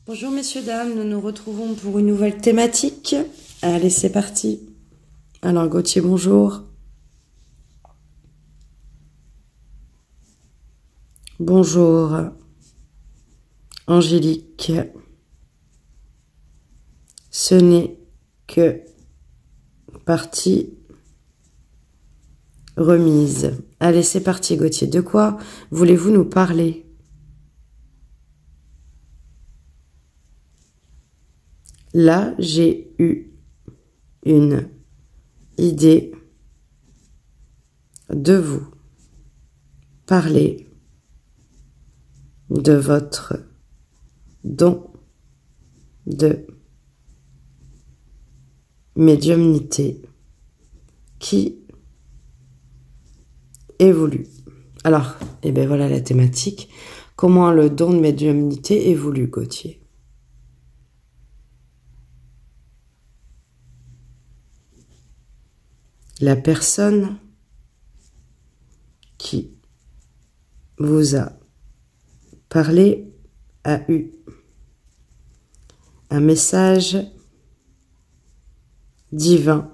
Bonjour messieurs, dames, nous nous retrouvons pour une nouvelle thématique. Allez, c'est parti. Alors Gauthier, bonjour. Bonjour Angélique. Ce n'est que partie remise. Allez, c'est parti Gauthier. De quoi voulez-vous nous parler ? Là, j'ai eu une idée de vous parler de votre don de médiumnité qui évolue. Alors, et bien voilà la thématique. Comment le don de médiumnité évolue, Gauthier ? La personne qui vous a parlé a eu un message divin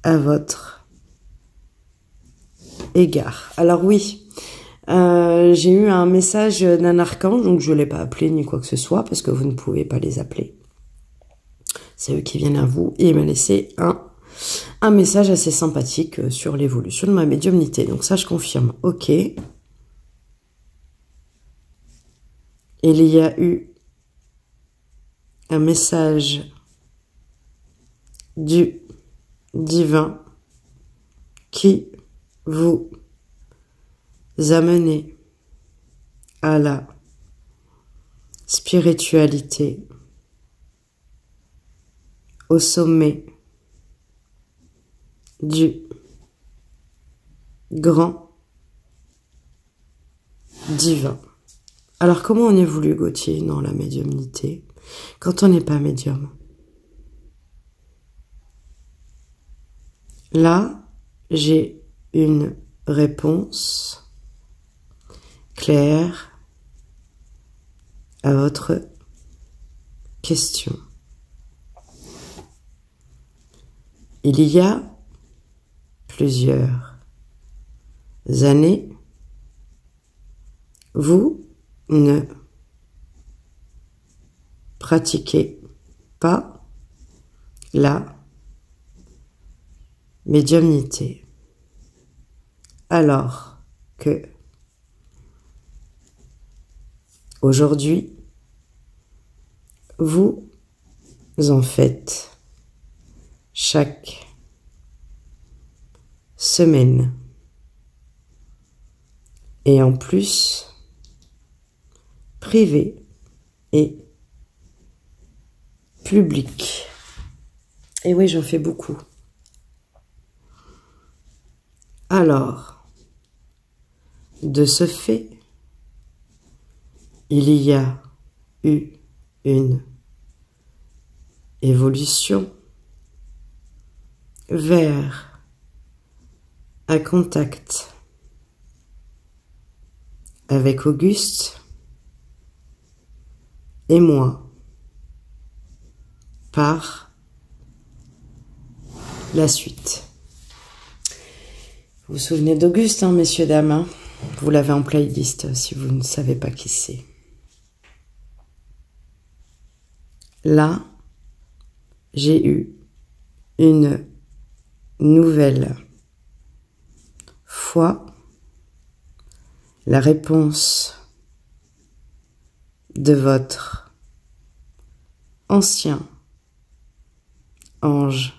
à votre égard. Alors oui, j'ai eu un message d'un archange, donc je ne l'ai pas appelé ni quoi que ce soit, parce que vous ne pouvez pas les appeler. C'est eux qui viennent à vous, et il m'a laissé un message assez sympathique sur l'évolution de ma médiumnité. Donc ça, je confirme. Ok. Il y a eu un message du divin qui vous amenez à la spiritualité, au sommet du grand divin. Alors comment on évolue, Gauthier, dans la médiumnité quand on n'est pas médium? Là, j'ai une réponse claire à votre question. Il y a plusieurs années, vous ne pratiquez pas la médiumnité, alors que aujourd'hui, vous en faites chaque semaine. Et en plus, privé et public. Et oui, j'en fais beaucoup. Alors, de ce fait, il y a eu une évolution vers un contact avec Auguste et moi par la suite. Vous vous souvenez d'Auguste, hein, messieurs, dames, hein? Vous l'avez en playlist si vous ne savez pas qui c'est. Là, j'ai eu une nouvelle fois la réponse de votre ancien ange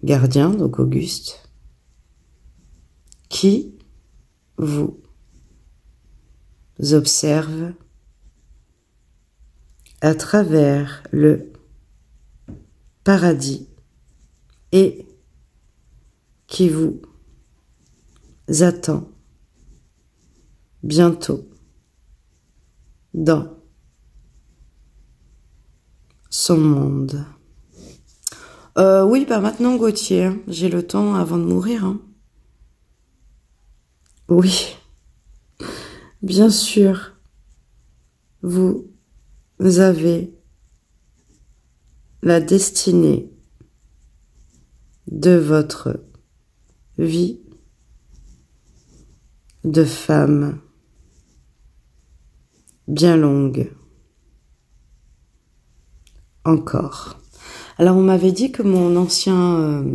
gardien, donc Auguste, qui vous observe à travers le paradis et qui vous attend bientôt dans son monde. Oui, bah maintenant Gauthier, hein, j'ai le temps avant de mourir. Hein. Oui, bien sûr, vous avez la destinée de votre vie de femme bien longue. Encore. Alors on m'avait dit que mon ancien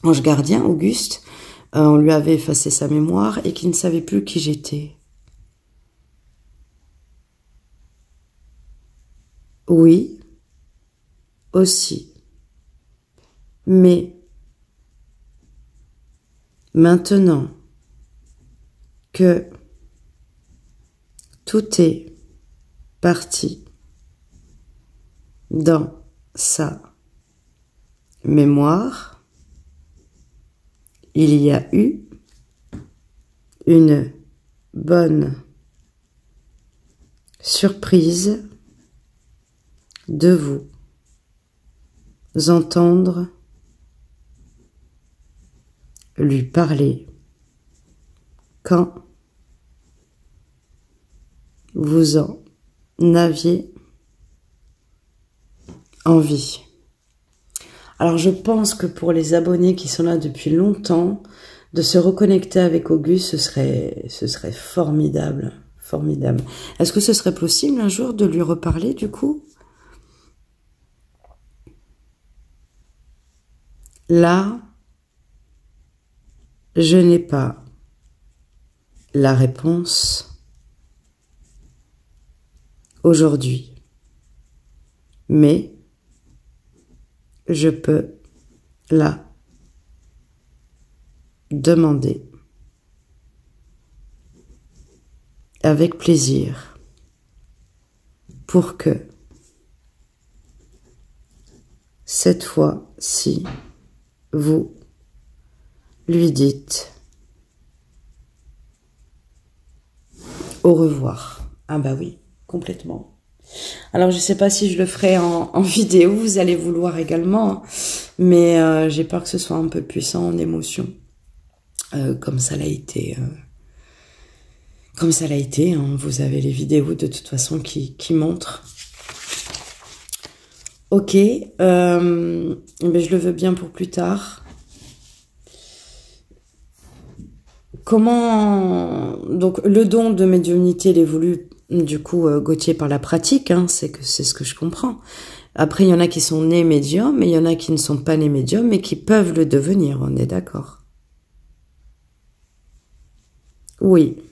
ange gardien, Auguste, on lui avait effacé sa mémoire et qu'il ne savait plus qui j'étais. Oui, aussi. Mais maintenant que tout est parti dans sa mémoire, il y a eu une bonne surprise de vous entendre lui parler quand vous en aviez envie. Alors je pense que pour les abonnés qui sont là depuis longtemps, de se reconnecter avec Auguste, ce serait formidable, formidable. Est-ce que ce serait possible un jour de lui reparler du coup? Là, je n'ai pas la réponse aujourd'hui, mais je peux la demander avec plaisir pour que cette fois-ci, vous lui dites au revoir. Ah bah oui, complètement. Alors je sais pas si je le ferai en vidéo, vous allez vouloir également, mais j'ai peur que ce soit un peu puissant en émotion, comme ça l'a été. Comme ça l'a été, hein, vous avez les vidéos de toute façon qui montrent. Ok, mais je le veux bien pour plus tard. Comment... Donc, le don de médiumnité, il évolue, du coup, Gauthier, par la pratique, hein, c'est ce que je comprends. Après, il y en a qui sont nés médiums, et il y en a qui ne sont pas nés médiums, mais qui peuvent le devenir, on est d'accord? Oui.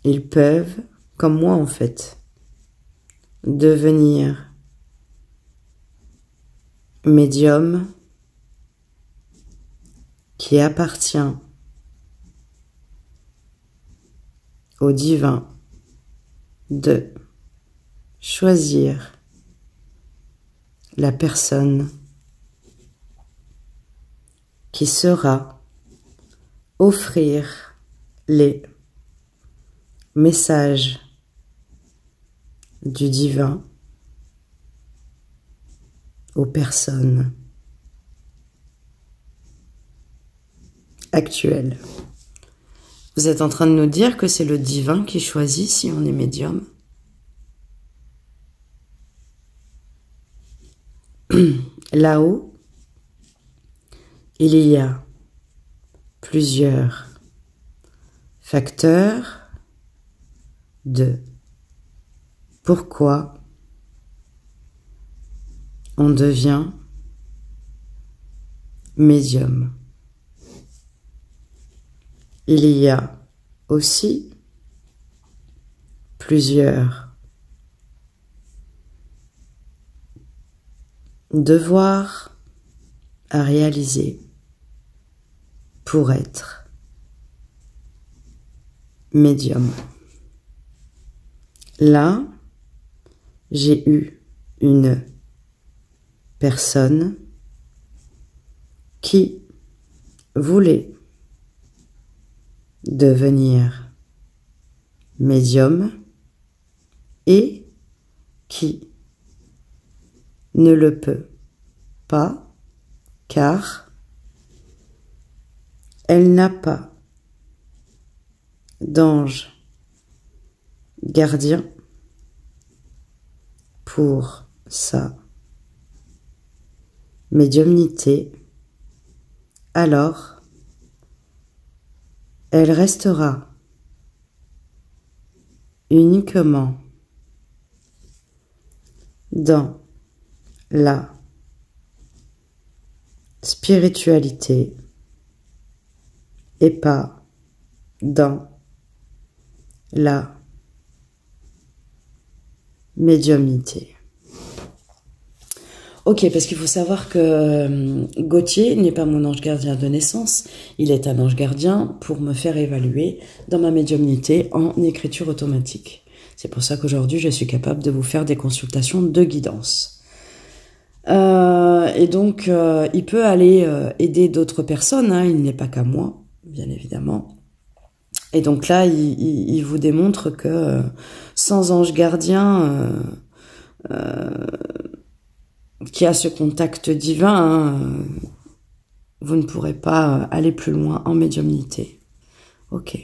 Ils peuvent, comme moi en fait, devenir médium qui appartient au divin de choisir la personne qui saura offrir les messages du divin aux personnes actuelles. Vous êtes en train de nous dire que c'est le divin qui choisit si on est médium? Là-haut, il y a plusieurs facteurs de pourquoi on devient médium. Il y a aussi plusieurs devoirs à réaliser pour être médium. Là, j'ai eu une personne qui voulait devenir médium et qui ne le peut pas car elle n'a pas d'ange gardien pour sa médiumnité, alors elle restera uniquement dans la spiritualité et pas dans la médiumnité. Ok, parce qu'il faut savoir que Gauthier n'est pas mon ange gardien de naissance, il est un ange gardien pour me faire évaluer dans ma médiumnité en écriture automatique. C'est pour ça qu'aujourd'hui je suis capable de vous faire des consultations de guidance. Et donc il peut aller aider d'autres personnes, hein, il n'est pas qu'à moi, bien évidemment. Et donc là, il vous démontre que sans ange gardien qui a ce contact divin, vous ne pourrez pas aller plus loin en médiumnité. Ok.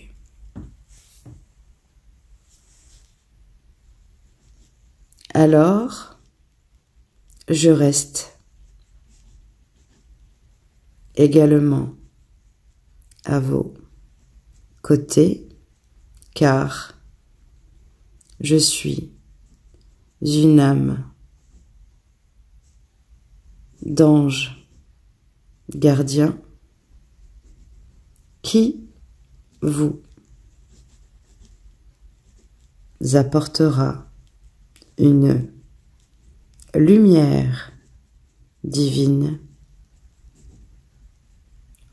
Alors, je reste également à vos côtés, car je suis une âme d'ange gardien qui vous apportera une lumière divine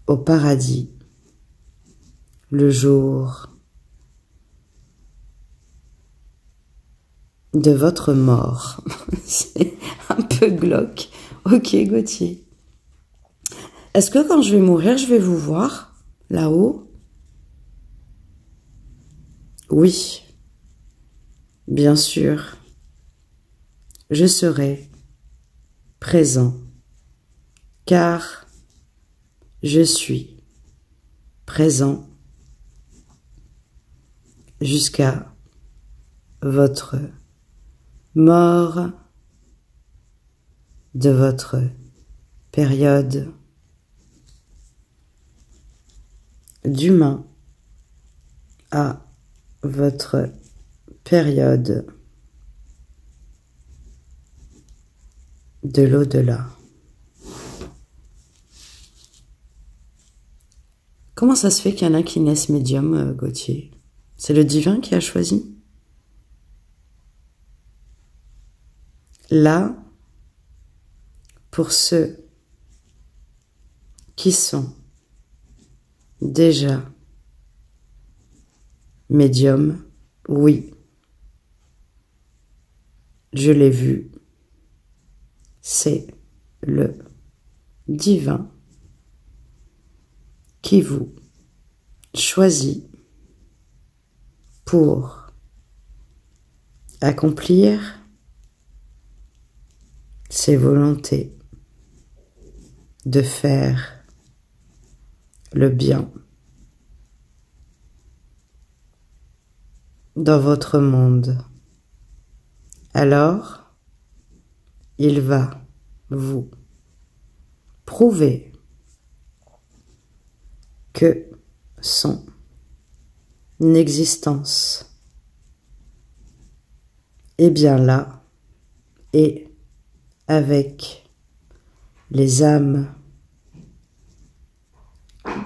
au paradis le jour de votre mort. C'est un peu glauque. Ok, Gauthier. Est-ce que quand je vais mourir, je vais vous voir là-haut? Oui, bien sûr. Je serai présent, car je suis présent jusqu'à votre mort de votre période d'humain à votre période de l'au-delà. Comment ça se fait qu'il y en a qui naissent médium, Gauthier? C'est le divin qui a choisi? Là, pour ceux qui sont déjà médiums, oui, je l'ai vu, c'est le divin qui vous choisit pour accomplir ses volontés de faire le bien dans votre monde. Alors, il va vous prouver que son existence est bien là et avec les âmes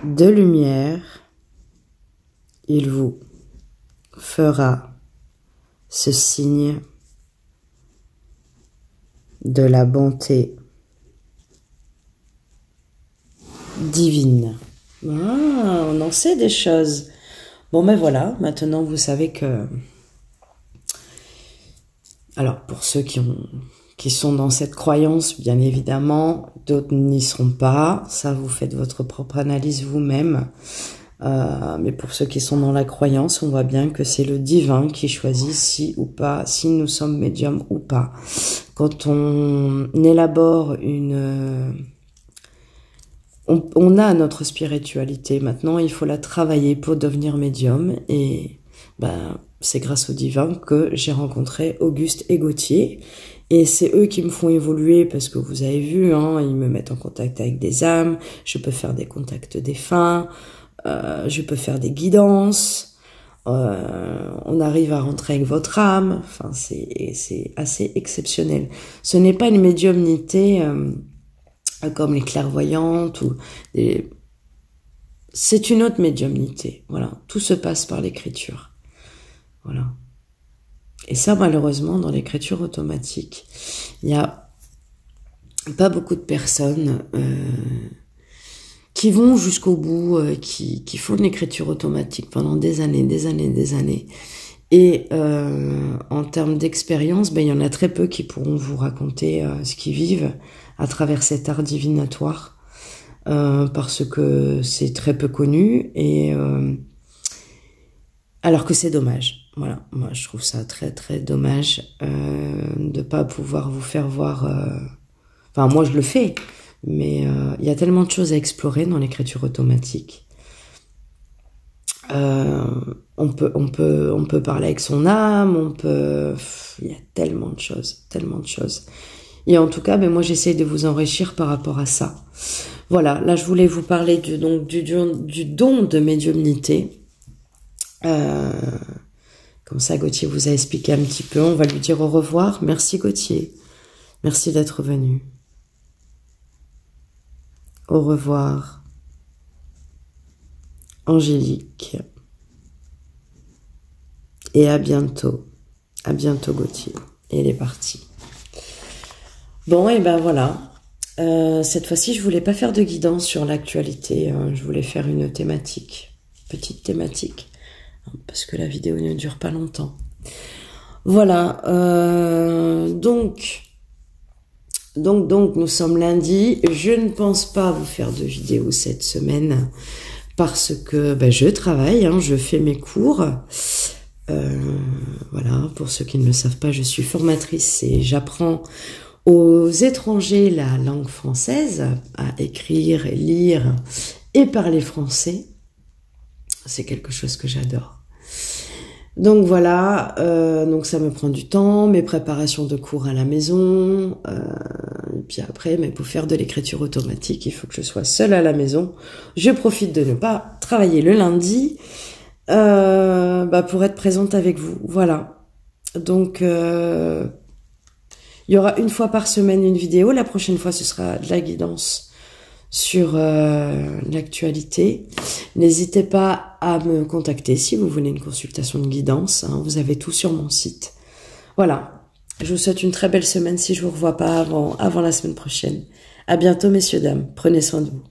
de lumière, il vous fera ce signe de la bonté divine. Ah, on en sait des choses. Bon, mais voilà, maintenant vous savez que... Alors, pour ceux qui sont dans cette croyance, bien évidemment, d'autres n'y seront pas. Ça, vous faites votre propre analyse vous-même. Mais pour ceux qui sont dans la croyance, on voit bien que c'est le divin qui choisit si ou pas, si nous sommes médiums ou pas. Quand on élabore une... On a notre spiritualité. Maintenant, il faut la travailler pour devenir médium. Et ben, c'est grâce au divin que j'ai rencontré Auguste et Gauthier. Et c'est eux qui me font évoluer parce que vous avez vu, hein, ils me mettent en contact avec des âmes, je peux faire des contacts défunts, je peux faire des guidances, on arrive à rentrer avec votre âme, enfin c'est assez exceptionnel. Ce n'est pas une médiumnité comme les clairvoyantes ou des... C'est une autre médiumnité, voilà. Tout se passe par l'écriture, voilà. Et ça, malheureusement, dans l'écriture automatique, il n'y a pas beaucoup de personnes qui vont jusqu'au bout, qui font de l'écriture automatique pendant des années, des années, des années. Et en termes d'expérience, ben, il y en a très peu qui pourront vous raconter ce qu'ils vivent à travers cet art divinatoire, parce que c'est très peu connu, et alors que c'est dommage. Voilà, moi je trouve ça très très dommage de pas pouvoir vous faire voir. Enfin, moi je le fais, mais il y a tellement de choses à explorer dans l'écriture automatique. On peut parler avec son âme, on peut. Il y a tellement de choses, tellement de choses. Et en tout cas, ben moi j'essaie de vous enrichir par rapport à ça. Voilà, là je voulais vous parler du don de médiumnité. Comme ça, Gauthier vous a expliqué un petit peu. On va lui dire au revoir. Merci Gauthier. Merci d'être venu. Au revoir. Angélique. Et à bientôt. À bientôt Gauthier. Et il est parti. Bon, et ben voilà. Cette fois-ci, je voulais pas faire de guidance sur l'actualité. Je voulais faire une thématique. Petite thématique. Parce que la vidéo ne dure pas longtemps. Voilà, donc, nous sommes lundi. Je ne pense pas vous faire de vidéo cette semaine parce que ben, je travaille, hein, je fais mes cours. Voilà, pour ceux qui ne le savent pas, je suis formatrice et j'apprends aux étrangers la langue française, à écrire, lire et parler français. C'est quelque chose que j'adore. Donc voilà, donc ça me prend du temps, mes préparations de cours à la maison, et puis après, mais pour faire de l'écriture automatique, il faut que je sois seule à la maison. Je profite de ne pas travailler le lundi, pour être présente avec vous. Voilà. Donc il y aura une fois par semaine une vidéo. La prochaine fois, ce sera de la guidance sur l'actualité. N'hésitez pas à me contacter si vous voulez une consultation de guidance, hein, vous avez tout sur mon site. Voilà, je vous souhaite une très belle semaine si je vous revois pas avant la semaine prochaine. À bientôt messieurs, dames, prenez soin de vous.